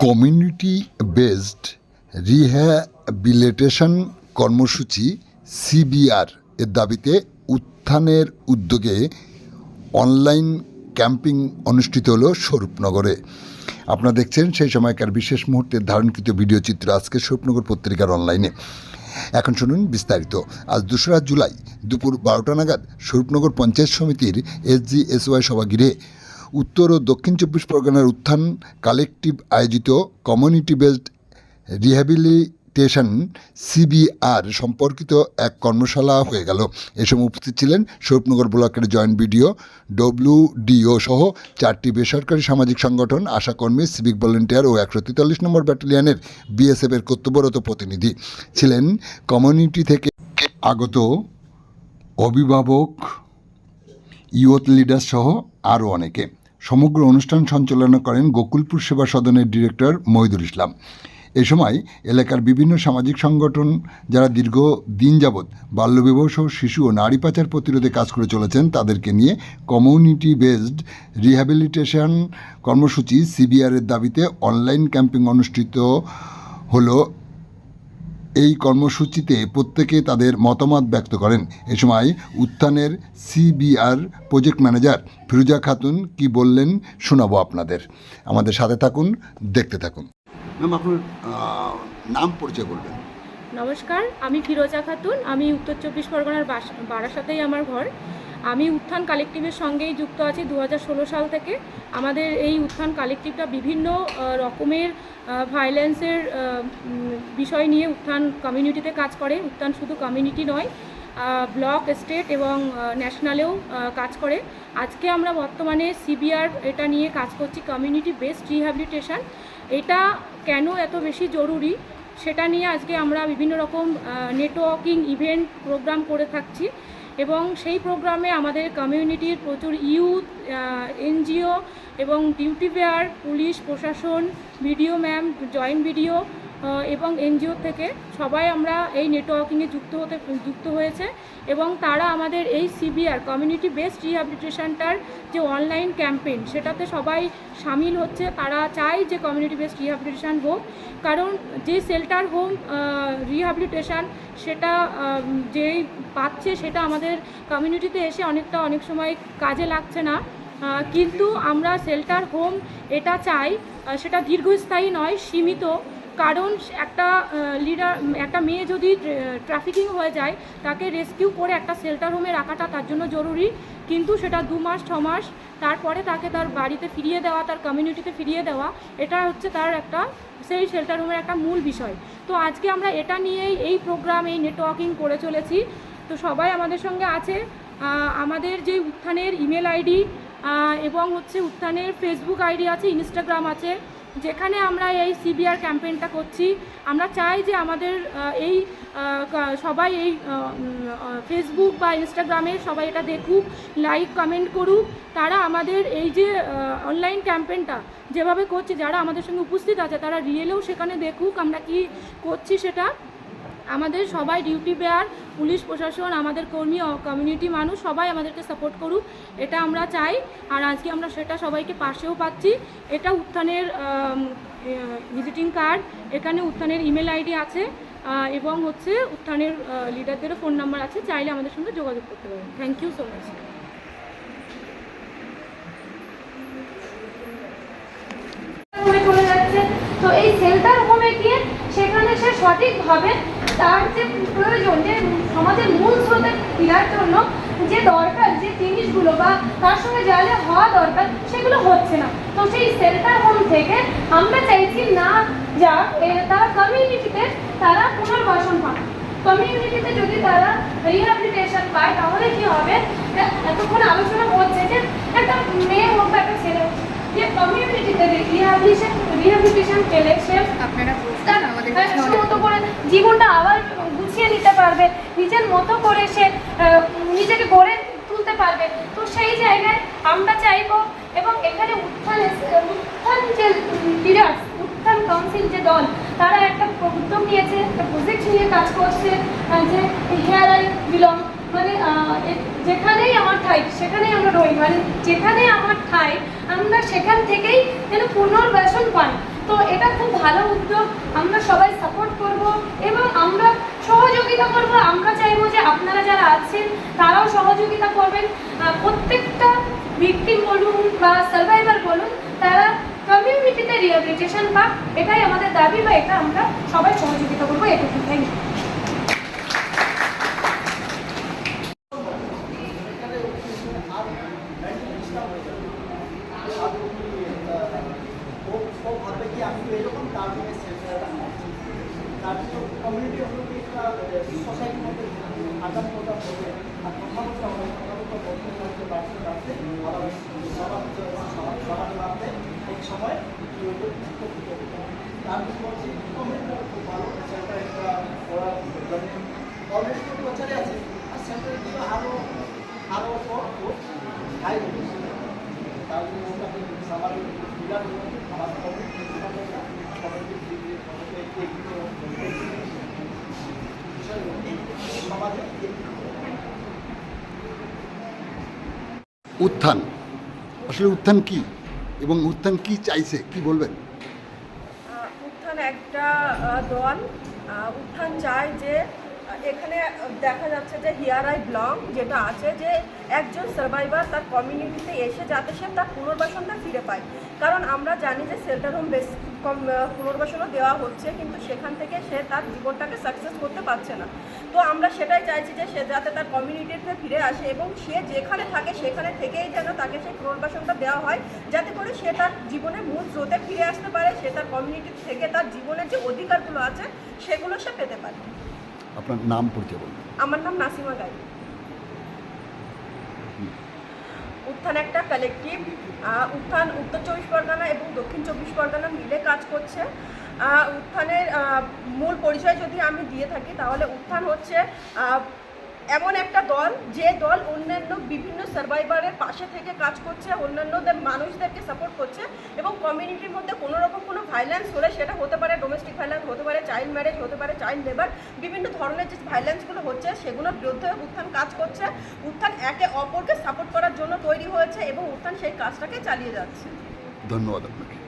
Community based rehabilitation কর্মসূচি CBR এর দাবিতে উত্থানের উদ্যোগে অনলাইন ক্যাম্পিং অনুষ্ঠিত হলো স্বরূপনগরে। আপনারা দেখছেন সেই সময়কার বিশেষ মুহূর্তের ধারণকৃত ভিডিও চিত্র আজকের স্বরূপনগর পত্রিকার অনলাইনে। এখন শুনুন বিস্তারিত। আজ 2রা জুলাই দুপুর 12টা নাগাদ স্বরূপনগর পঞ্চায়েত সমিতির SGSY সভাগৃহে উত্তর ও দক্ষিণ 24 পরগনার উত্থান কালেকটিভ আয়োজিত কমিউনিটি বেসড রিহ্যাবিলিটেশন সিবিআর সম্পর্কিত এক কর্মশালা হয়ে গেল। এ সময় উপস্থিত ছিলেন স্বরূপনগর ব্লকের জয়েন্ট বিডিও, WDO সহ 4টি বেসরকারি সামাজিক সংগঠন, আশাকর্মী, সিভিক ভলেন্টিয়ার ও 143 নম্বর ব্যাটালিয়নের BSF এর কর্তব্যরত প্রতিনিধি। ছিলেন কমিউনিটি থেকে আগত অভিভাবক, ইউথ লিডার সহ আরও অনেকে। সমগ্র অনুষ্ঠান সঞ্চালনা করেন গোকুলপুর সেবা সদনের ডিরেক্টর মহিদুল ইসলাম। এ সময় এলাকার বিভিন্ন সামাজিক সংগঠন যারা দীর্ঘদিন যাবৎ বাল্যবিবাহ সহ শিশু ও নারী পাচার প্রতিরোধে কাজ করে চলেছেন তাদেরকে নিয়ে কমিউনিটি বেসড রিহ্যাবিলিটেশন কর্মসূচি সিবিআরের দাবিতে অনলাইন ক্যাম্পিং অনুষ্ঠিত হলো। এই কর্মসূচিতে প্রত্যেকে তাদের মতামত ব্যক্ত করেন। এ সময় উত্থানের সিবিআর প্রজেক্ট ম্যানেজার ফিরোজা খাতুন কি বললেন শোনাবো আপনাদের। আমাদের সাথে থাকুন, দেখতে থাকুন। ম্যাম, আপনার নাম পরিচয় বলবেন। নমস্কার, আমি ফিরোজা খাতুন। আমি উত্তর 24 পরগনার বারাসাতেই আমার ঘর। আমি উত্থান কালেকটিভের সঙ্গেই যুক্ত আছি 2016 সাল থেকে। আমাদের এই উত্থান কালেকটিভটা বিভিন্ন রকমের ভায়োলেন্সের বিষয় নিয়ে উত্থান কমিউনিটিতে কাজ করে। উত্থান শুধু কমিউনিটি নয়, ব্লক, স্টেট এবং ন্যাশনালেও কাজ করে। আজকে আমরা বর্তমানে সিবিআর এটা নিয়ে কাজ করছি, কমিউনিটি বেসড রিহ্যাবিলিটেশন। এটা কেন এত বেশি জরুরি সেটা নিয়ে আজকে আমরা বিভিন্ন রকম নেটওয়ার্কিং ইভেন্ট প্রোগ্রাম করে থাকছি এবং সেই প্রোগ্রামে আমাদের কমিউনিটির প্রচুর ইউথ, NGO এবং ডিউটি বেয়ার, পুলিশ প্রশাসন, BDO ম্যাম, জয়েন্ট BDO এবং NGO থেকে সবাই আমরা এই নেটওয়ার্কিংয়ে যুক্ত হয়েছে এবং তারা আমাদের এই সিবিআর কমিউনিটি বেসড রিহ্যাবিলিটেশনটার যে অনলাইন ক্যাম্পেইন সেটাতে সবাই সামিল হচ্ছে। তারা চায় যে কমিউনিটি বেসড রিহ্যাবিলিটেশন হোক, কারণ যে শেল্টার হোম রিহ্যাবিলিটেশন সেটা যেই পাচ্ছে সেটা আমাদের কমিউনিটিতে এসে অনেক সময় কাজে লাগছে না। কিন্তু আমরা শেল্টার হোম এটা চাই, সেটা দীর্ঘস্থায়ী নয়, সীমিত। কারণ একটা মেয়ে যদি ট্রাফিকিং হয়ে যায় তাকে রেস্কিউ করে একটা শেল্টার হোমে রাখাটা তার জন্য জরুরি, কিন্তু সেটা 2 মাস 6 মাস তারপরে তাকে তার বাড়িতে ফিরিয়ে দেওয়া, তার কমিউনিটিতে ফিরিয়ে দেওয়া, এটা হচ্ছে তার সেই শেল্টার হোমের একটা মূল বিষয়। তো আজকে আমরা এটা নিয়েই এই প্রোগ্রাম, এই নেটওয়ার্কিং করে চলেছি। তো সবাই আমাদের সঙ্গে আছে। আমাদের যে উত্থানের ইমেল আইডি এবং উত্থানের ফেসবুক আইডি আছে, ইনস্টাগ্রাম আছে, যেখানে আমরা এই সিবিআর ক্যাম্পেইনটা করছি। আমরা চাই যে আমাদের এই সবাই এই ফেসবুক বা ইনস্টাগ্রামে সবাই এটা দেখুক, লাইক কমেন্ট করুক। তারা আমাদের এই যে অনলাইন ক্যাম্পেইনটা যেভাবে করছি, যারা আমাদের সঙ্গে উপস্থিত আছে তারা রিয়েলেও সেখানে দেখুক আমরা কি করছি সেটা। আমাদের সবাই ডিউটি বেয়ার, পুলিশ প্রশাসন, আমাদের কর্মী, কমিউনিটি মানুষ সবাই আমাদেরকে সাপোর্ট করুক, এটা আমরা চাই। আর আজকে আমরা সেটা সবাইকে পাশেও পাচ্ছি। এটা উত্থানের ভিজিটিং কার্ড, এখানে উত্থানের ইমেল আইডি আছে এবং উত্থানের লিডারদেরও ফোন নাম্বার আছে, চাইলে আমাদের সঙ্গে যোগাযোগ করতে পারেন। Thank you so much. চলে যাচ্ছে, তো এই শেল্টার হোমে গিয়ে সেখানে সে সঠিকভাবে তার যে প্রয়োজন, যে সমাজের মূল স্রোতে ফেরার জন্য যে দরকার, যে জিনিসগুলো বা তার সঙ্গে যারা হওয়া দরকার সেগুলো হচ্ছে না। তো সেই শেল্টার হোম থেকে আমরা চাইছি না যাক, তারা কমিউনিটিতে তারা পুনর্বাসন পায়। কমিউনিটিতে যদি তারা রিহ্যাবিলিটেশন পায় তাহলে কি হবে, এতক্ষণ আলোচনা হচ্ছে যে একটা মেয়ে হোক বা একটা ছেলে হোক, যে কমিউনিটিতে রিহ্যাবিলিটেশন পেলে সে তার মতো করে জীবনটা আবার গুছিয়ে নিতে পারবে, নিজের মতো করে সে নিজেকে গড়ে তুলতে পারবে। তো সেই জায়গায় আমরা চাইবো এবং এখানে উত্থান যে লিডার্স, উত্থান কাউন্সিল যে দল, তারা একটা উদ্যোগ নিয়েছে, একটা প্রজেক্ট নিয়ে কাজ করছে যে হেয়ার আই বিলং, মানে যেখানেই আমার ঠাই সেখানেই আমরা রই, মানে যেখানে আমার ঠাই আমরা সেখান থেকেই যেন পুনর্বাসন পাই। তো এটা খুব ভালো উদ্যোগ, আমরা সবাই সাপোর্ট করব এবং আমরা সহযোগিতা করব। আমরা চাইবো যে আপনারা যারা আছেন তারাও সহযোগিতা করবেন। প্রত্যেকটা ভিকটিম বলুন বা সার্ভাইভার বলুন, তারা কমিউনিটিতে রিহ্যাবিলিটেশন পাক, এটাই আমাদের দাবি বা এটা আমরা সবাই সহযোগিতা করবো। এটুকু, থ্যাংক ইউ। সোসাইটির মধ্যে আদান প্রদান হবে আর কথাবার্তা হবে, সবার লাগবে এই সময় তার বলছি কমিউনিটিটা খুব ভালো। সেন্টার একটা ওরা অলরেডি কিন্তু বছরে আছে, আর সেন্টার দিয়ে আরও হাই হবে। তার জন্য আমার বিরাট আমার কমিউনিটি উত্থান, আসলে উত্থান কি এবং উত্থান কি চাইছে, কি বলবেন? উত্থান একটা দল, উত্থান চায় যে এখানে দেখা যাচ্ছে যে হিয়ার আই ব্লং যেটা আছে, যে একজন সার্ভাইভার তার কমিউনিটিতে এসে যাতে সে তার পুনর্বাসনটা ফিরে পায়। কারণ আমরা জানি যে শেল্টার হোম বেশ পুনর্বাসনও দেওয়া হচ্ছে, কিন্তু সেখান থেকে সে তার জীবনটাকে সাকসেস করতে পারছে না। তো আমরা সেটাই চাইছি যে সে যাতে তার কমিউনিটিতে ফিরে আসে এবং সে যেখানে থাকে সেখানে থেকেই যেন তাকে সেই পুনর্বাসনটা দেওয়া হয়, যাতে করে সে তার জীবনের মূল স্রোতে ফিরে আসতে পারে, সে তার কমিউনিটি থেকে তার জীবনের যে অধিকারগুলো আছে সেগুলো সে পেতে পারে। আপনার নাম পরিচয় বলবেন? আমার নাম নাসিমা গাই। উত্থান একটা কালেকটিভ, উত্থান উত্তর 24 পরগনা এবং দক্ষিণ 24 পরগনা মিলে কাজ করছে। উত্থানের মূল পরিচয় যদি আমি দিয়ে থাকি তাহলে উত্থান হচ্ছে এমন একটা দল, যে দল অন্যান্য বিভিন্ন সার্ভাইভারের পাশে থেকে কাজ করছে, অন্যান্যদের মানুষদেরকে সাপোর্ট করছে এবং কমিউনিটির মধ্যে কোনো রকম কোনো ভাইলেন্স হলে, সেটা হতে পারে ডোমেস্টিক ভাইলেন্স, হতে পারে চাইল্ড ম্যারেজ, হতে পারে চাইল্ড লেবার, বিভিন্ন ধরনের যে ভাইলেন্সগুলো হচ্ছে সেগুলোর বিরুদ্ধে উত্থান কাজ করছে। উত্থান একে অপরকে সাপোর্ট করার জন্য তৈরি হয়েছে এবং উত্থান সেই কাজটাকে চালিয়ে যাচ্ছে। ধন্যবাদ আপনাকে।